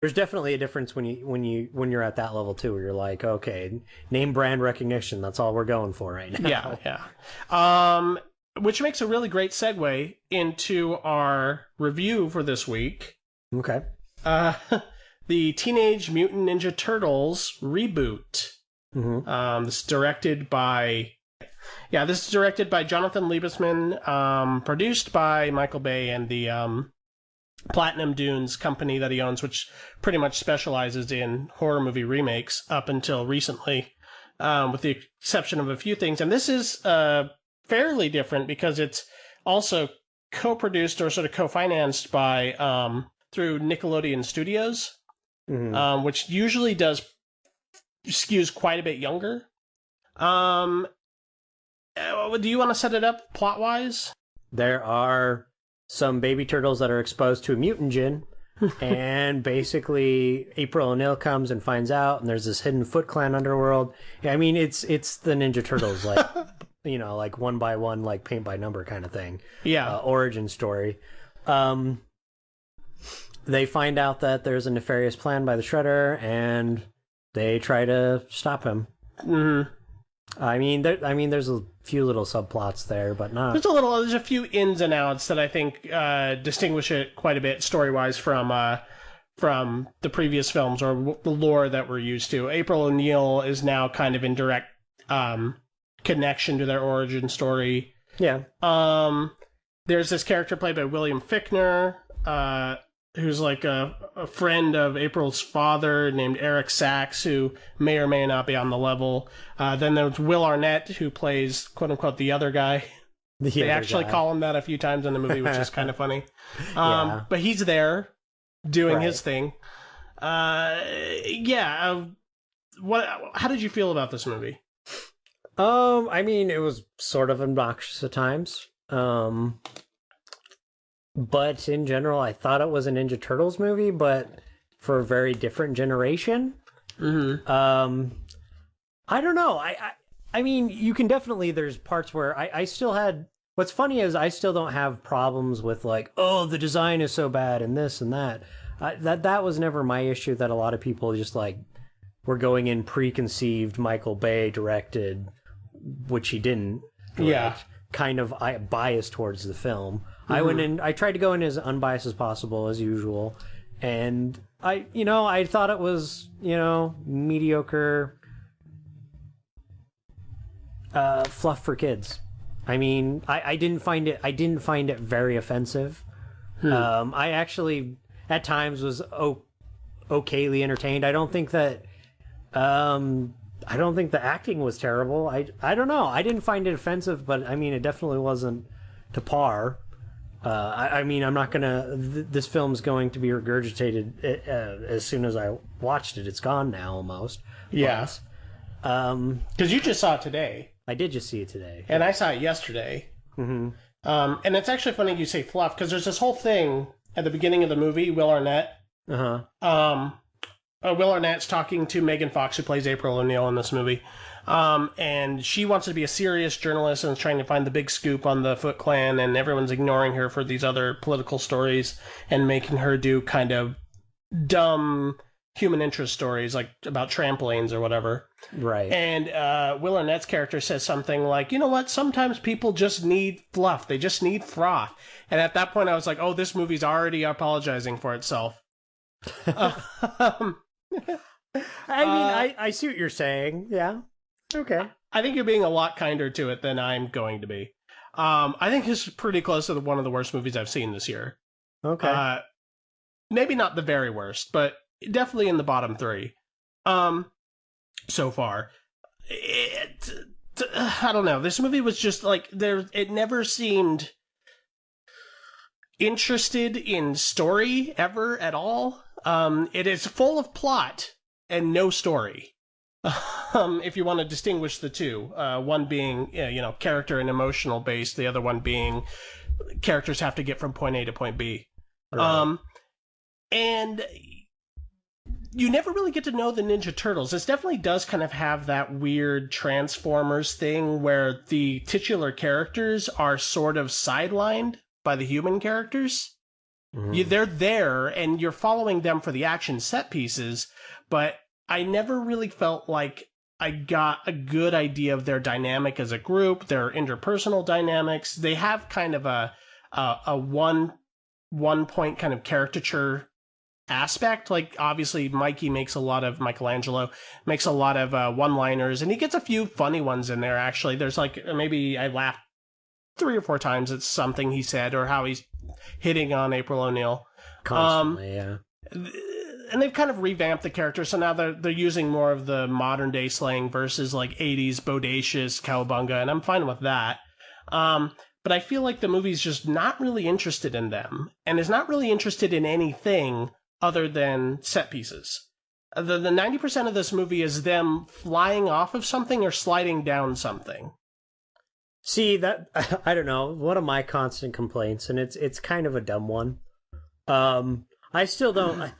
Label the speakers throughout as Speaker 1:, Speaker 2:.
Speaker 1: There's definitely a difference when you're at that level too, where you're like, okay, name brand recognition. That's all we're going for right
Speaker 2: Yeah,
Speaker 1: now.
Speaker 2: yeah. Which makes a really great segue into our review for this week.
Speaker 1: Okay.
Speaker 2: Uh, the Teenage Mutant Ninja Turtles reboot. This is directed by Jonathan Liebesman, produced by Michael Bay and the Platinum Dunes company that he owns, which pretty much specializes in horror movie remakes up until recently, with the exception of a few things. And this is fairly different because it's also co-produced or sort of co-financed by through Nickelodeon Studios, which usually skews quite a bit younger. Do you want to set it up plot-wise?
Speaker 1: There are some baby turtles that are exposed to a mutant gin, and basically April O'Neil comes and finds out, and there's this hidden Foot Clan underworld. I mean, it's the Ninja Turtles, like like one by one, like paint by number kind of thing.
Speaker 2: Yeah.
Speaker 1: Origin story. They find out that there's a nefarious plan by the Shredder, and they try to stop him.
Speaker 2: Mm-hmm.
Speaker 1: I mean, there's a few little subplots there, but not.
Speaker 2: There's a few ins and outs that I think distinguish it quite a bit story-wise from the previous films or the lore that we're used to. April O'Neil is now kind of in direct connection to their origin story.
Speaker 1: Yeah.
Speaker 2: There's this character played by William Fichtner, who's like a friend of April's father named Eric Sachs, who may or may not be on the level. Then there's Will Arnett, who plays, quote-unquote, the other guy. They actually call him that a few times in the movie, which is kind of funny. But he's there doing his thing. How did you feel about this movie?
Speaker 1: I mean, it was sort of obnoxious at times. But in general, I thought it was a Ninja Turtles movie, but for a very different generation.
Speaker 2: Mm-hmm.
Speaker 1: I don't know. I mean, you can definitely, there's parts where I still had, what's funny is I still don't have problems with like, oh, the design is so bad and this and that. That was never my issue, that a lot of people just like were going in preconceived, Michael Bay directed, which he didn't.
Speaker 2: Yeah.
Speaker 1: Kind of biased towards the film. I tried to go in as unbiased as possible, as usual, and I thought it was, mediocre fluff for kids. I mean, I didn't find it very offensive. I actually at times was okayly entertained. I don't think the acting was terrible. I don't know. I didn't find it offensive, but I mean, it definitely wasn't to par. I mean, I'm not gonna. This film's going to be regurgitated as soon as I watched it. It's gone now, almost.
Speaker 2: Yeah. Because you just saw it today.
Speaker 1: I did just see it today,
Speaker 2: and I saw it yesterday.
Speaker 1: Mm-hmm.
Speaker 2: And it's actually funny you say fluff, because there's this whole thing at the beginning of the movie. Will Arnett.
Speaker 1: Uh-huh.
Speaker 2: Will Arnett's talking to Megan Fox, who plays April O'Neil in this movie. And she wants to be a serious journalist and is trying to find the big scoop on the Foot Clan, and everyone's ignoring her for these other political stories and making her do kind of dumb human interest stories, like about trampolines or whatever.
Speaker 1: Right.
Speaker 2: And Will Arnett's character says something like, you know what, sometimes people just need fluff. They just need froth. And at that point I was like, oh, this movie's already apologizing for itself.
Speaker 1: I mean, I see what you're saying. Yeah. Okay.
Speaker 2: I think you're being a lot kinder to it than I'm going to be. I think this is pretty close to one of the worst movies I've seen this year.
Speaker 1: Okay.
Speaker 2: Maybe not the very worst, but definitely in the bottom three. So far. I don't know. This movie was just like, it never seemed interested in story ever at all. It is full of plot and no story. If you want to distinguish the two, one being character and emotional based, the other one being characters have to get from point A to point B. Right. And you never really get to know the Ninja Turtles. This definitely does kind of have that weird Transformers thing where the titular characters are sort of sidelined by the human characters. They're there, and you're following them for the action set pieces, but I never really felt like I got a good idea of their dynamic as a group, their interpersonal dynamics. They have kind of a one point kind of caricature aspect. Like, obviously, Michelangelo makes a lot of one-liners, and he gets a few funny ones in there, actually. There's like, maybe I laughed 3 or 4 times at something he said, or how he's hitting on April O'Neil.
Speaker 1: Constantly, yeah.
Speaker 2: And they've kind of revamped the character, so now they're using more of the modern-day slang versus, like, 80s bodacious cowabunga, and I'm fine with that. But I feel like the movie's just not really interested in them, and is not really interested in anything other than set pieces. The 90% of this movie is them flying off of something or sliding down something.
Speaker 1: See, that, I don't know, one of my constant complaints, and it's kind of a dumb one. I still don't,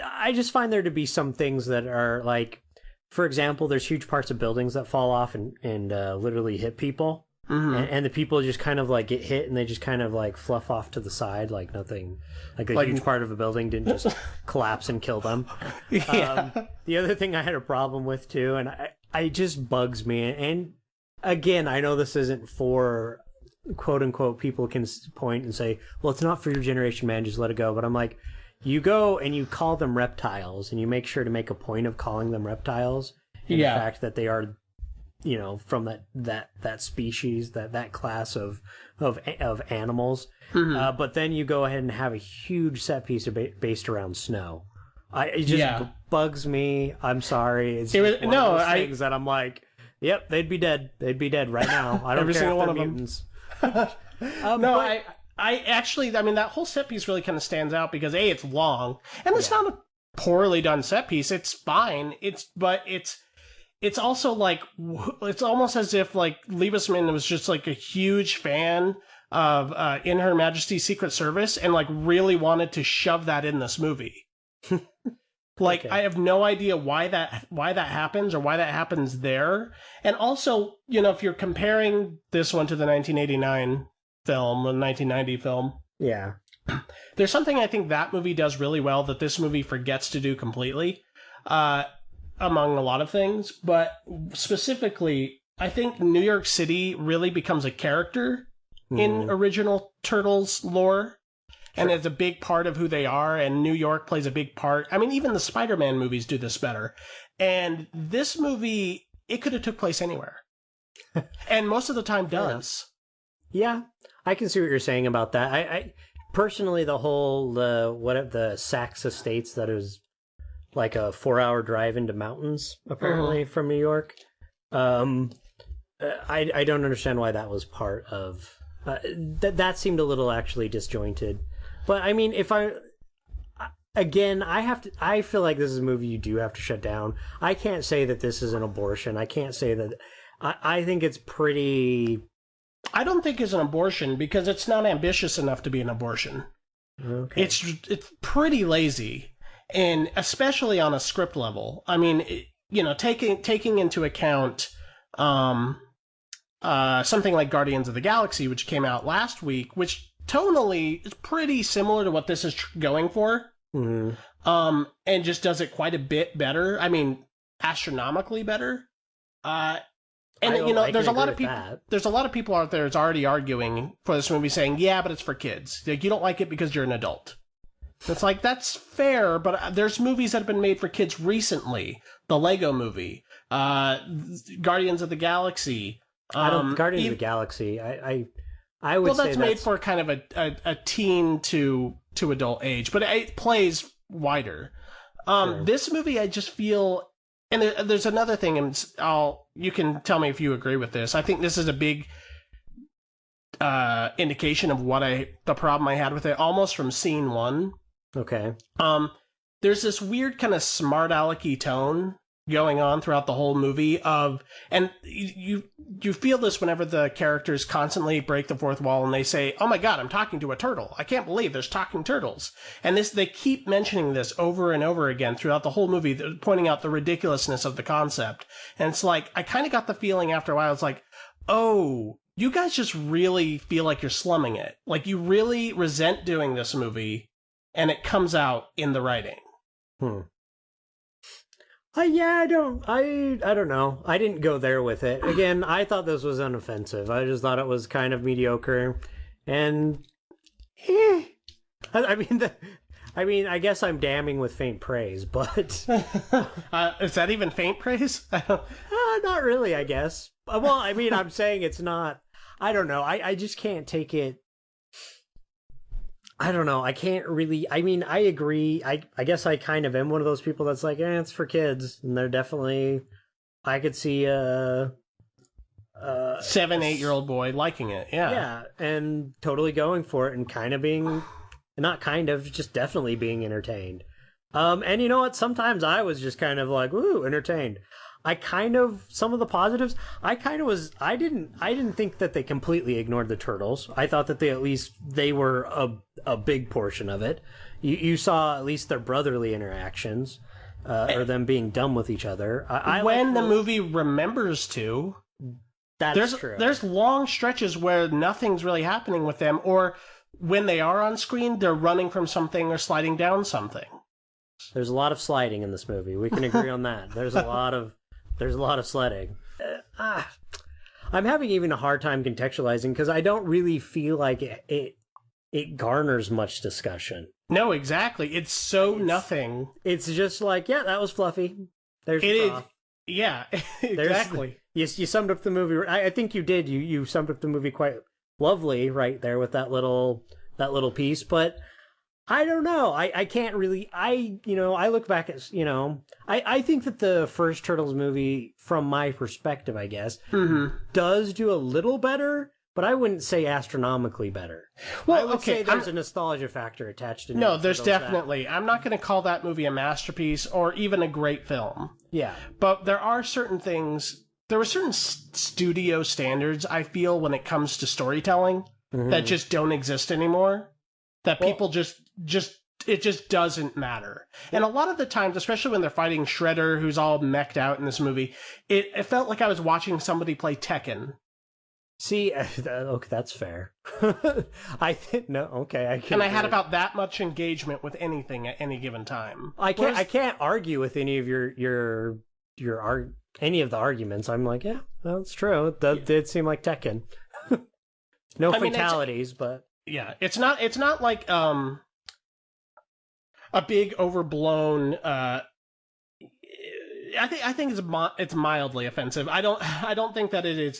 Speaker 1: I just find there to be some things that are like, for example, there's huge parts of buildings that fall off and literally hit people. And the people just kind of like get hit and they just kind of like fluff off to the side like nothing, like a huge part of a building didn't just collapse and kill them.
Speaker 2: Yeah.
Speaker 1: The other thing I had a problem with too, and I just bugs me, and again, I know this isn't for quote unquote people can point and say, well, it's not for your generation, man, just let it go. But I'm like, you go and you call them reptiles and you make sure to make a point of calling them reptiles. And the fact that they are, you know, from that species, that class of animals. But then you go ahead and have a huge set piece based around snow. It just bugs me. I'm sorry. It's just one of those things that I'm like, yep, they'd be dead. They'd be dead right now. I don't
Speaker 2: Every
Speaker 1: care
Speaker 2: single
Speaker 1: if
Speaker 2: one
Speaker 1: they're
Speaker 2: of them.
Speaker 1: mutants.
Speaker 2: I actually, I mean, that whole set piece really kind of stands out because A, it's long, and it's not a poorly done set piece. It's fine. It's also like, it's almost as if like Liebesman was just like a huge fan of In Her Majesty's Secret Service and like really wanted to shove that in this movie. Like, I have no idea why that happens or why that happens there. And also, you know, if you're comparing this one to the 1989 film, the 1990 film, there's something I think that movie does really well that this movie forgets to do completely. Among a lot of things, but specifically, I think New York City really becomes a character in original Turtles lore, and it's a big part of who they are, and New York plays a big part. I mean, even the Spider-Man movies do this better. And this movie, it could have took place anywhere. And most of the time does.
Speaker 1: Yeah, I can see what you're saying about that. I personally, the whole, the Saks Estates that is like a 4-hour drive into mountains, apparently, from New York. I don't understand why that was part of... that seemed a little actually disjointed. But, I mean, I feel like this is a movie you do have to shut down. I can't say that this is an abortion. I can't say that... I think it's pretty...
Speaker 2: I don't think it's an abortion because it's not ambitious enough to be an abortion.
Speaker 1: Okay.
Speaker 2: It's pretty lazy. And especially on a script level, I mean, you know, taking into account something like Guardians of the Galaxy, which came out last week, which tonally is pretty similar to what this is going for, and just does it quite a bit better. I mean, astronomically better. And you know, there's a lot of people. There's a lot of people out there that's already arguing for this movie, saying, "Yeah, but it's for kids. Like, you don't like it because you're an adult." It's like, that's fair, but there's movies that have been made for kids recently. The Lego Movie, Guardians of the Galaxy.
Speaker 1: Guardians of the Galaxy, I would say
Speaker 2: well, that's made for kind of a teen to adult age, but it plays wider. Sure. This movie, I just feel, and there's another thing, and you can tell me if you agree with this. I think this is a big indication of the problem I had with it, almost from scene 1.
Speaker 1: Okay.
Speaker 2: There's this weird kind of smart alecky tone going on throughout the whole movie and you feel this whenever the characters constantly break the fourth wall and they say, "Oh my God, I'm talking to a turtle. I can't believe there's talking turtles." And they keep mentioning this over and over again throughout the whole movie, pointing out the ridiculousness of the concept. And it's like, I kind of got the feeling after a while, it's like, oh, you guys just really feel like you're slumming it. Like, you really resent doing this movie. and it comes out in the writing.
Speaker 1: Hmm. Yeah, I don't know. I didn't go there with it. Again, I thought this was unoffensive. I just thought it was kind of mediocre, and eh. I mean, I guess I'm damning with faint praise, but
Speaker 2: Is that even faint praise?
Speaker 1: not really. I guess. Well, I mean, I'm saying it's not. I don't know. I just can't take it. I don't know. I can't really. I mean, I agree. I guess I kind of am one of those people that's like, it's for kids, and they're definitely. I could see
Speaker 2: 7-8-year-old boy liking it. Yeah.
Speaker 1: Yeah, and totally going for it, and kind of being, not kind of, just definitely being entertained. And you know what? Sometimes I was just kind of like, ooh, entertained. Some of the positives, I didn't think that they completely ignored the turtles. I thought that they were a big portion of it. You saw at least their brotherly interactions, or them being dumb with each other.
Speaker 2: When the movie remembers to,
Speaker 1: that's true.
Speaker 2: There's long stretches where nothing's really happening with them, or when they are on screen, they're running from something or sliding down something.
Speaker 1: There's a lot of sliding in this movie. We can agree on that. There's a lot of sledding. I'm having even a hard time contextualizing because I don't really feel like it garners much discussion.
Speaker 2: No, exactly. It's nothing.
Speaker 1: It's just like, yeah, that was fluffy. There's
Speaker 2: yeah, exactly.
Speaker 1: You summed up the movie. I think you did. You summed up the movie quite lovely right there with that little piece. But I don't know. I can't really. I look back at I think that the first Turtles movie, from my perspective, I guess, does do a little better. But I wouldn't say astronomically better. Well, I would say there's a nostalgia factor attached to it.
Speaker 2: No, there's definitely. I'm not going to call that movie a masterpiece or even a great film.
Speaker 1: Yeah.
Speaker 2: But there are certain things, there were certain studio standards, I feel, when it comes to storytelling that just don't exist anymore. That people it just doesn't matter. And a lot of the times, especially when they're fighting Shredder, who's all mech'd out in this movie, it felt like I was watching somebody play Tekken.
Speaker 1: See, okay, that's fair. I think no. Okay, I can.
Speaker 2: And I had about that much engagement with anything at any given time.
Speaker 1: I can't argue with any of any of the arguments. I'm like, yeah, that's true. That did seem like Tekken. No fatalities, but
Speaker 2: yeah, it's not like a big overblown. I think it's mildly offensive. I don't think that it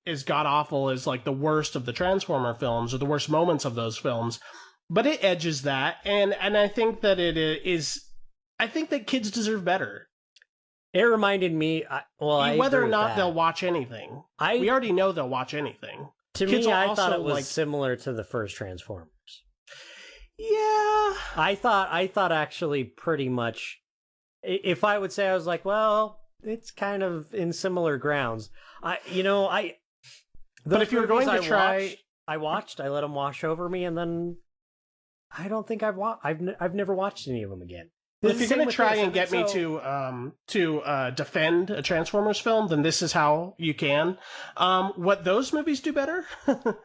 Speaker 2: is god awful as like the worst of the Transformer films or the worst moments of those films, but it edges that, and I think that it is. I think that kids deserve better.
Speaker 1: It reminded me,
Speaker 2: whether or not they'll watch anything. We already know they'll watch anything.
Speaker 1: To me, I thought it was similar to the first Transformers.
Speaker 2: Yeah,
Speaker 1: I thought actually pretty much. If I would say, I was like, well, it's kind of in similar grounds.
Speaker 2: But if you're going to
Speaker 1: I let them wash over me, and then I don't think I've never watched any of them again.
Speaker 2: If you're going to try and get me to defend a Transformers film, then this is how you can. What those movies do better,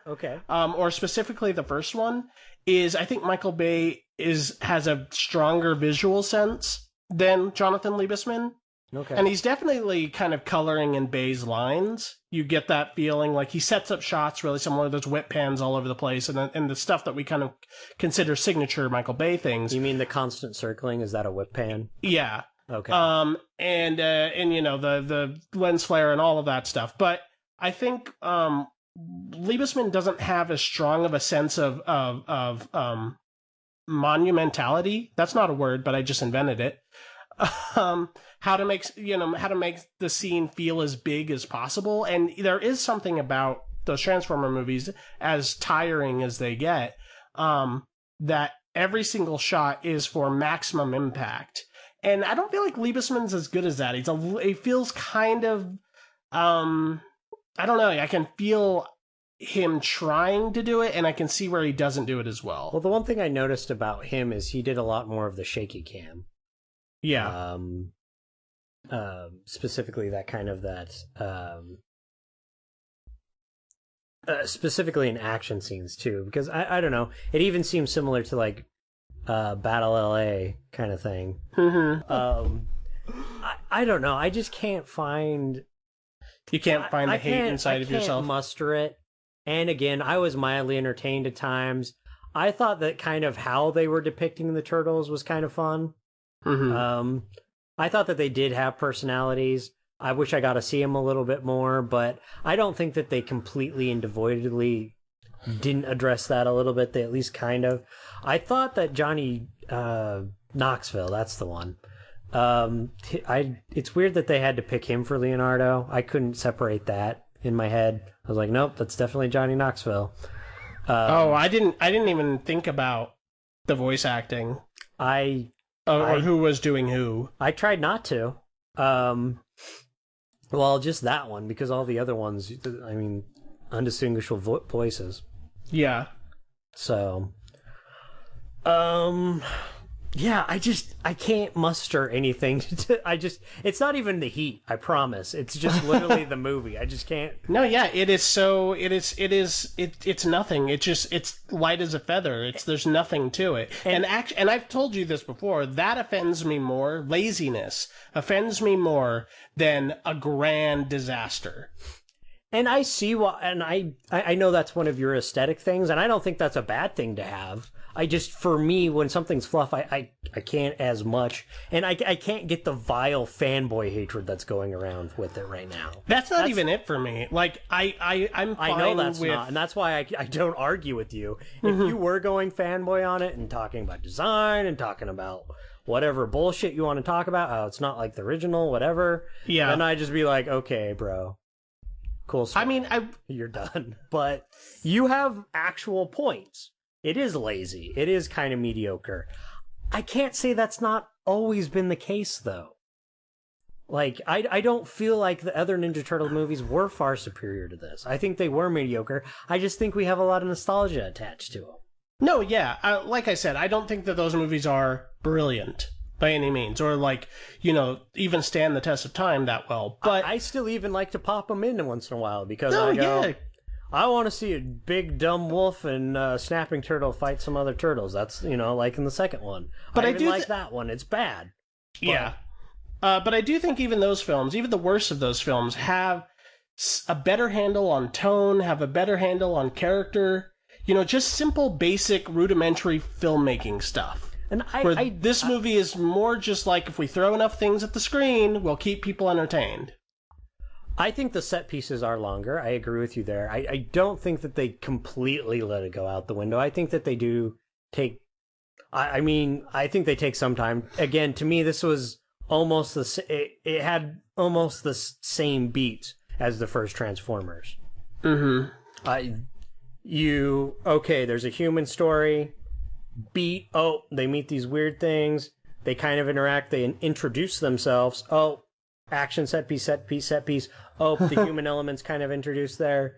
Speaker 1: okay,
Speaker 2: or specifically the first one, is I think Michael Bay has a stronger visual sense than Jonathan Liebesman.
Speaker 1: Okay.
Speaker 2: And he's definitely kind of coloring in Bay's lines. You get that feeling, like he sets up shots really similar. There's whip pans all over the place, and the stuff that we kind of consider signature Michael Bay things.
Speaker 1: You mean the constant circling? Is that a whip pan?
Speaker 2: Yeah.
Speaker 1: Okay.
Speaker 2: And the lens flare and all of that stuff. But I think Liebesman doesn't have as strong of a sense of monumentality. That's not a word, but I just invented it. How to make the scene feel as big as possible, and there is something about those Transformer movies, as tiring as they get, that every single shot is for maximum impact, and I don't feel like Liebesman's as good as that. He feels kind of, I don't know. I can feel him trying to do it, and I can see where he doesn't do it as well.
Speaker 1: Well, the one thing I noticed about him is he did a lot more of the shaky cam.
Speaker 2: Yeah.
Speaker 1: Specifically specifically in action scenes too, because I don't know, it even seems similar to like Battle LA kind of thing. I don't know. I just can't find.
Speaker 2: You can't find the hate inside of yourself.
Speaker 1: I can't muster it. And again, I was mildly entertained at times. I thought that kind of how they were depicting the turtles was kind of fun. I thought that they did have personalities. I wish I got to see them a little bit more, but I don't think that they completely and devoidedly didn't address that a little bit. They at least kind of. I thought that Johnny Knoxville, that's the one. It's weird that they had to pick him for Leonardo. I couldn't separate that in my head. I was like, nope, that's definitely Johnny Knoxville.
Speaker 2: I didn't even think about the voice acting. Or who was doing who.
Speaker 1: I tried not to. Well, just that one, because all the other ones, I mean, undistinguishable voices.
Speaker 2: Yeah.
Speaker 1: So, yeah, I can't muster anything. It's not even the heat, I promise. It's just literally the movie. I just can't.
Speaker 2: No, yeah, it's nothing. It's light as a feather. There's nothing to it. And I've told you this before, that offends me more. Laziness offends me more than a grand disaster.
Speaker 1: And I see and I know that's one of your aesthetic things, and I don't think that's a bad thing to have. For me, when something's fluff, I can't as much, and I can't get the vile fanboy hatred that's going around with it right now.
Speaker 2: That's not even it for me. Like, I'm fine
Speaker 1: I know that's not, and that's why I don't argue with you. If you were going fanboy on it and talking about design and talking about whatever bullshit you want to talk about, how it's not like the original, whatever, then I'd just be like, okay, bro. Cool stuff. I mean, you're done. But you have actual points. It is lazy. It is kind of mediocre. I can't say that's not always been the case, though. Like, I don't feel like the other Ninja Turtle movies were far superior to this. I think they were mediocre. I just think we have a lot of nostalgia attached to them.
Speaker 2: No, yeah. Like I said, I don't think that those movies are brilliant by any means, or even stand the test of time that well. But
Speaker 1: I still even like to pop them in once in a while because I want to see a big dumb wolf and snapping turtle fight some other turtles. That's like in the second one. But I do like that one. It's bad.
Speaker 2: Yeah, but I do think even those films, even the worst of those films, have a better handle on tone, have a better handle on character. Just simple, basic, rudimentary filmmaking stuff. And this movie is more just like, if we throw enough things at the screen, we'll keep people entertained.
Speaker 1: I think the set pieces are longer. I agree with you there. I don't think that they completely let it go out the window. I think that they do take... I think they take some time. Again, to me, this was almost it had almost the same beat as the first Transformers. There's a human story... they meet these weird things, they kind of interact, they introduce themselves, action, set piece, the human elements kind of introduced there,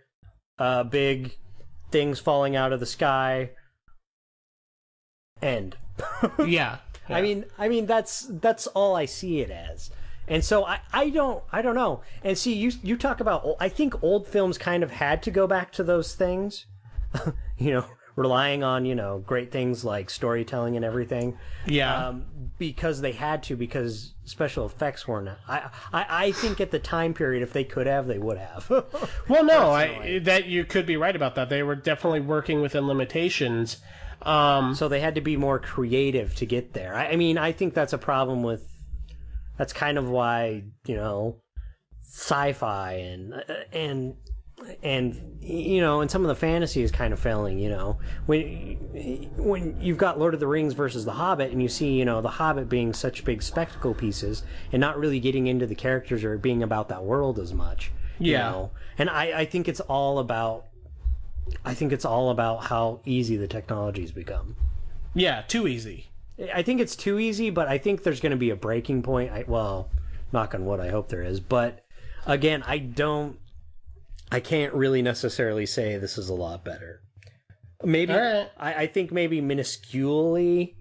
Speaker 1: big things falling out of the sky, end.
Speaker 2: yeah.
Speaker 1: I mean that's all I see it as. And so I don't know. And see, you talk about, I think old films kind of had to go back to those things, relying on, great things like storytelling and everything.
Speaker 2: Yeah.
Speaker 1: Because they had to, because special effects weren't. I think at the time period, if they could have, they would have.
Speaker 2: Well, no, that you could be right about that. They were definitely working within limitations.
Speaker 1: So they had to be more creative to get there. I think that's a problem with... That's kind of why, sci-fi and some of the fantasy is kind of failing, when you've got Lord of the Rings versus The Hobbit, and you see, the Hobbit being such big spectacle pieces and not really getting into the characters or being about that world as much. And I think it's all about how easy the technology's become.
Speaker 2: Yeah, too easy.
Speaker 1: I think it's too easy, but I think there's going to be a breaking point. Knock on wood, I hope there is. But again, I can't really necessarily say this is a lot better. Maybe I think maybe minusculely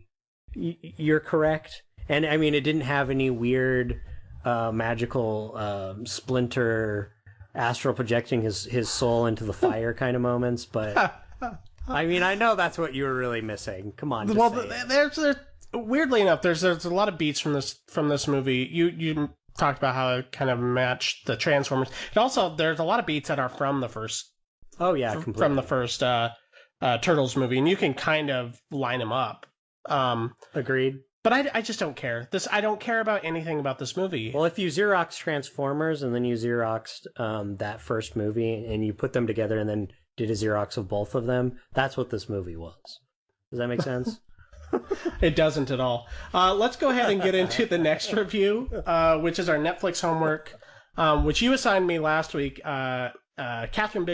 Speaker 1: you're correct. And it didn't have any weird magical Splinter astral projecting his soul into the fire kind of moments, but I mean, I know that's what you were really missing. Come on, just
Speaker 2: Well,
Speaker 1: say it.
Speaker 2: there's weirdly enough, there's a lot of beats from this movie. You talked about how it kind of matched the Transformers. And also, there's a lot of beats that are from the first.
Speaker 1: Oh yeah, completely.
Speaker 2: From the first Turtles movie, and you can kind of line them up.
Speaker 1: Agreed.
Speaker 2: But I just don't care. I don't care about anything about this movie.
Speaker 1: Well, if you Xerox Transformers and then you Xeroxed that first movie and you put them together and then did a Xerox of both of them, that's what this movie was. Does that make sense?
Speaker 2: It doesn't at all. Let's go ahead and get into the next review, which is our Netflix homework, which you assigned me last week. Catherine